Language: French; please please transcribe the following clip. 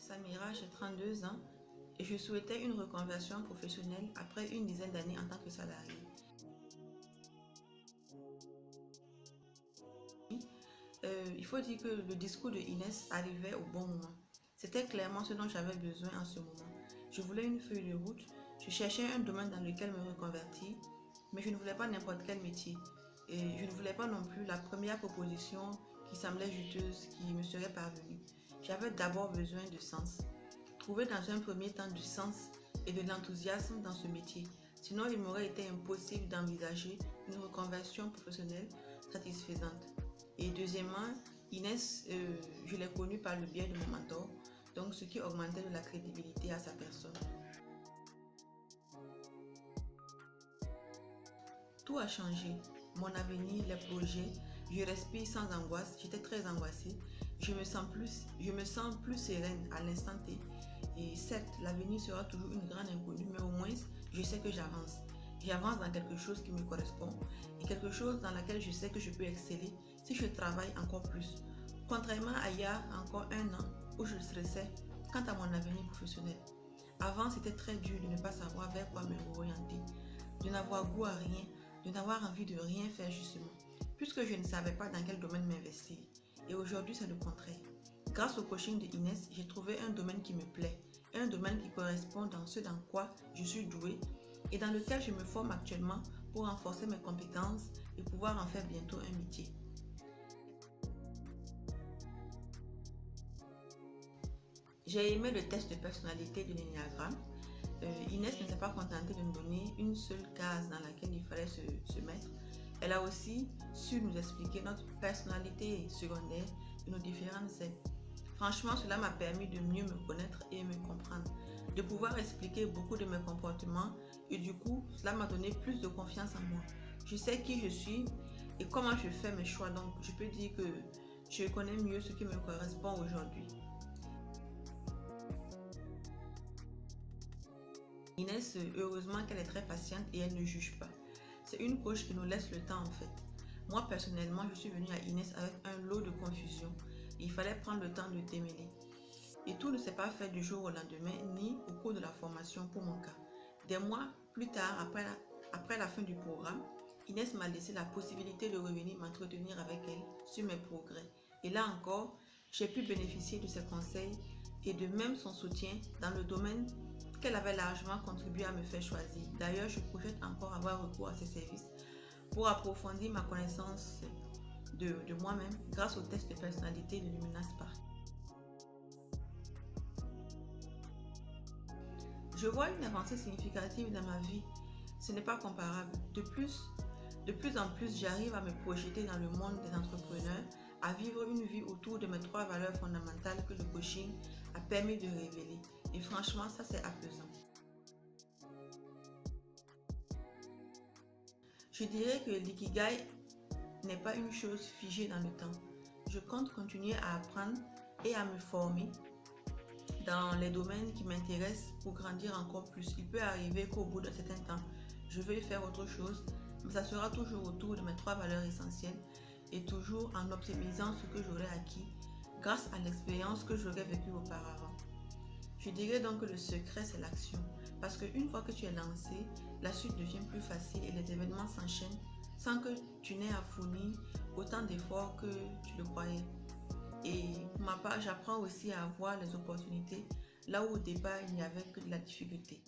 Samira, j'ai 32 ans et je souhaitais une reconversion professionnelle après une dizaine d'années en tant que salariée. Il faut dire que le discours de Inès arrivait au bon moment. C'était clairement ce dont j'avais besoin en ce moment. Je voulais une feuille de route, je cherchais un domaine dans lequel me reconvertir, mais je ne voulais pas n'importe quel métier. Et je ne voulais pas non plus la première proposition qui semblait juteuse, qui me serait parvenue. J'avais d'abord besoin de sens. Trouver dans un premier temps du sens et de l'enthousiasme dans ce métier. Sinon, il m'aurait été impossible d'envisager une reconversion professionnelle satisfaisante. Et deuxièmement, Inès, je l'ai connue par le biais de mon mentor, donc ce qui augmentait de la crédibilité à sa personne. Tout a changé. Mon avenir, les projets, je respire sans angoisse. J'étais très angoissée. Je me sens plus sereine à l'instant T. Et certes, l'avenir sera toujours une grande inconnue, mais au moins, je sais que j'avance. J'avance dans quelque chose qui me correspond et quelque chose dans laquelle je sais que je peux exceller si je travaille encore plus. Contrairement à il y a encore un an où je stressais quant à mon avenir professionnel. Avant, c'était très dur de ne pas savoir vers quoi me orienter, de n'avoir goût à rien, de n'avoir envie de rien faire justement, puisque je ne savais pas dans quel domaine m'investir. Et aujourd'hui, c'est le contraire. Grâce au coaching de Inès, j'ai trouvé un domaine qui me plaît, un domaine qui correspond dans ce dans quoi je suis douée et dans lequel je me forme actuellement pour renforcer mes compétences et pouvoir en faire bientôt un métier. J'ai aimé le test de personnalité de l'Ennéagramme. Inès ne s'est pas contentée de nous donner une seule case dans laquelle il fallait se mettre. Elle a aussi su nous expliquer notre personnalité secondaire et nos différentes ailes. Franchement, cela m'a permis de mieux me connaître et me comprendre, de pouvoir expliquer beaucoup de mes comportements et du coup, cela m'a donné plus de confiance en moi. Je sais qui je suis et comment je fais mes choix, donc je peux dire que je connais mieux ce qui me correspond aujourd'hui. Inès, heureusement qu'elle est très patiente et elle ne juge pas. C'est une coach qui nous laisse le temps en fait. Moi personnellement, je suis venue à Inès avec un lot de confusion. Il fallait prendre le temps de démêler. Et tout ne s'est pas fait du jour au lendemain ni au cours de la formation pour mon cas. Des mois plus tard, après la fin du programme, Inès m'a laissé la possibilité de revenir m'entretenir avec elle sur mes progrès. Et là encore, j'ai pu bénéficier de ses conseils et de même son soutien dans le domaine qu'elle avait largement contribué à me faire choisir. D'ailleurs, je projette encore avoir recours à ses services pour approfondir ma connaissance de moi-même grâce au test de personnalité de Lumina Spark. Je vois une avancée significative dans ma vie. Ce n'est pas comparable. De plus en plus, j'arrive à me projeter dans le monde des entrepreneurs, à vivre une vie autour de mes 3 valeurs fondamentales que le coaching a permis de révéler. Et franchement, ça c'est apaisant. Je dirais que l'ikigai n'est pas une chose figée dans le temps. Je compte continuer à apprendre et à me former dans les domaines qui m'intéressent pour grandir encore plus. Il peut arriver qu'au bout d'un certain temps, je veuille faire autre chose, mais ça sera toujours autour de mes 3 valeurs essentielles et toujours en optimisant ce que j'aurai acquis grâce à l'expérience que j'aurais vécue auparavant. Je dirais donc que le secret, c'est l'action. Parce qu'une fois que tu es lancé, la suite devient plus facile et les événements s'enchaînent sans que tu n'aies à fournir autant d'efforts que tu le croyais. Et pour ma part, j'apprends aussi à voir les opportunités là où au départ il n'y avait que de la difficulté.